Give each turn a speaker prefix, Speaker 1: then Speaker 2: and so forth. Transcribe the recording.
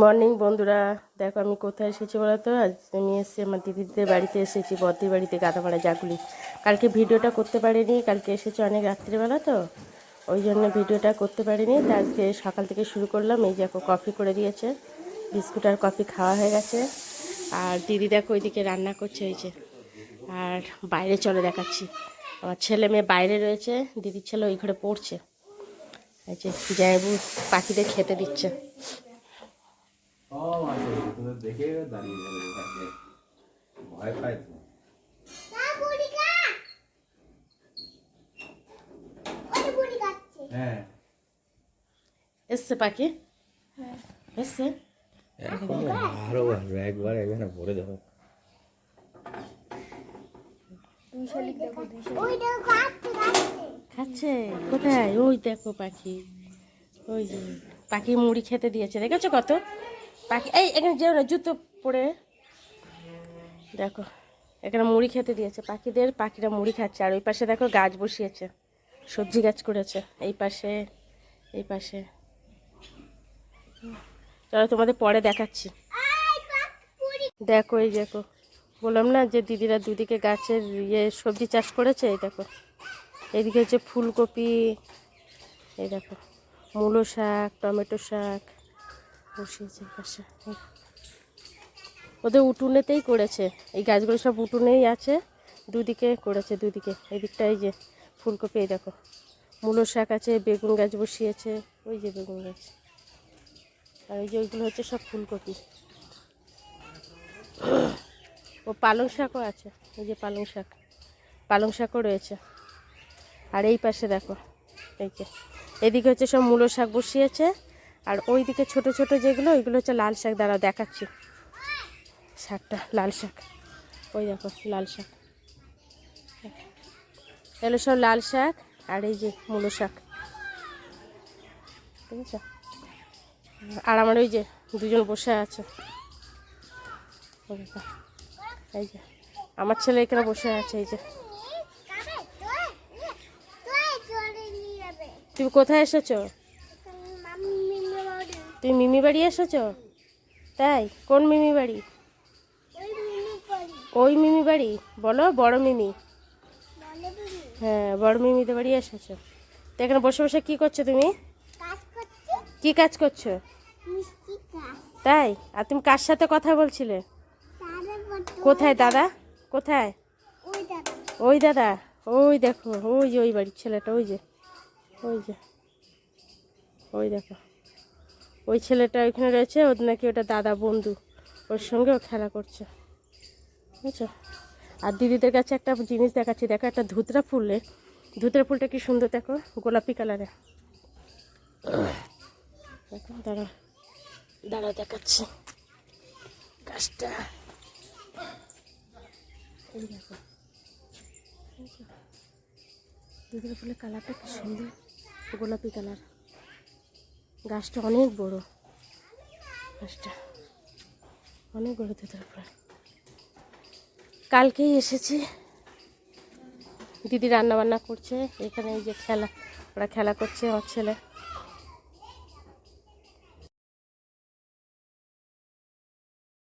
Speaker 1: Morning বন্ধুরা, দেখো আমি কোথায় এসেছি বলো তো। আজ আমি এসেছি আমার দিদিদের বাড়িতে, এসেছি বদ্দির বাড়িতে, গাদামারা জাগুলি। কালকে ভিডিওটা করতে পারিনি, কালকে এসেছি অনেক রাত্রিবেলা তো, ওই জন্য ভিডিওটা করতে পারিনি। তা আজকে সকাল থেকে শুরু করলাম। এই দেখো কফি করে দিয়েছে, বিস্কুট আর কফি খাওয়া হয়ে গেছে। আর দিদি দেখো ওইদিকে রান্না করছে, এই যে। আর বাইরে চলে দেখাচ্ছি, আমার ছেলে মেয়ে বাইরে রয়েছে, দিদির ছেলে ওই ঘরে পড়ছে। এই যে জায়বু পাখিদের খেতে দিচ্ছে।
Speaker 2: দেখে দাঁড়িয়ে যাবে, ভয় পায় তো। হ্যাঁ
Speaker 1: এসছে পাখি, এসছে।
Speaker 2: এখন আরো আসবে, একবার এখানে ভরে দেবো।
Speaker 1: খাচ্ছে কোথায়? ওই দেখো পাখি, ওই যে পাখি মুড়ি খেতে দিয়েছে, দেখেছো কত পাখি। এই এখানে যেও না, জুতো পরে দেখো, এখানে মুড়ি খেতে দিয়েছে পাখিদের, পাখিরা মুড়ি খাচ্ছে। আর ওই পাশে দেখো গাছ বসিয়েছে, সবজি গাছ করেছে এই পাশে, এই পাশে। চলো তোমাদের পরে দেখাচ্ছি। দেখো এই দেখো, বললাম না যে দিদিরা দুদিকে গাছের সবজি চাষ করেছে। এই দেখো এইদিকে হচ্ছে ফুলকপি, এই দেখো মূলো শাক, টমেটো শাক বসিয়েছে পাশে। ওদের উঠোনেতেই করেছে, এই গাছগুলো সব উঠোনেই আছে, দুদিকে করেছে, দুদিকে। এই দিকটা এই যে ফুলকপি, এই দেখো মূলো শাক আছে, বেগুন গাছ বসিয়েছে, ওই যে বেগুন গাছ। আর ওই যে ওইগুলো হচ্ছে সব ফুলকপি। ও পালং শাকও আছে, এই যে পালং শাক, পালং শাকও রয়েছে। আর এই পাশে দেখো, এই যে এদিকে হচ্ছে সব মূলো শাক বসিয়েছে। আর ওই দিকে ছোটো ছোটো যেগুলো, ওইগুলো হচ্ছে লাল শাক। দাঁড়াও দেখাচ্ছি শাকটা, লাল শাক, ওই দেখো লাল শাক, এগুলো সব লাল শাক। আর এই যে মূলো শাক, ঠিক আছে। আর আমার ওই যে দুজন বসে আছে, এই যে আমার ছেলে এখানে বসে আছে। এই যে তুমি কোথায় এসেছো? তুমি মিমি বাড়ি এসেছো? তাই? কোন মিমি বাড়ি? ওই মিমি বাড়ি বলো, বড় মিমি। হ্যাঁ, বড় মিমিদের বাড়ি এসেছো। তো এখানে বসে বসে কি করছো তুমি? কি কাজ করছো? তাই? আর তুমি কার সাথে কথা বলছিলে? কোথায় দাদা? কোথায়? ওই দাদা, ওই দেখো, ওই যে ওই বাড়ির ছেলেটা, ওই যে, ওই যে, ওই দেখো ওই ছেলেটা ওইখানে রয়েছে। ওর নাকি ওটা দাদা বন্ধু, ওর সঙ্গে ও খেলা করছে, বুঝছো। আর দিদিদের কাছে একটা জিনিস দেখাচ্ছি, দেখো একটা ধুতরা ফুলের, ধুতরা ফুলটা কি সুন্দর দেখো, গোলাপি কালারে। দেখো দাঁড়া, দাঁড়া দেখাচ্ছি গাছটা, এই দেখো ধুতরা ফুলের কালারটা কি সুন্দর, গোলাপি কালার। গাছটা অনেক বড়, গাছটা অনেক বড় ধুতরা ফুল। কালকেই এসেছি, দিদি রান্না বান্না করছে এখানে। এই যে খেলা, ওরা খেলা করছে, আমার ছেলে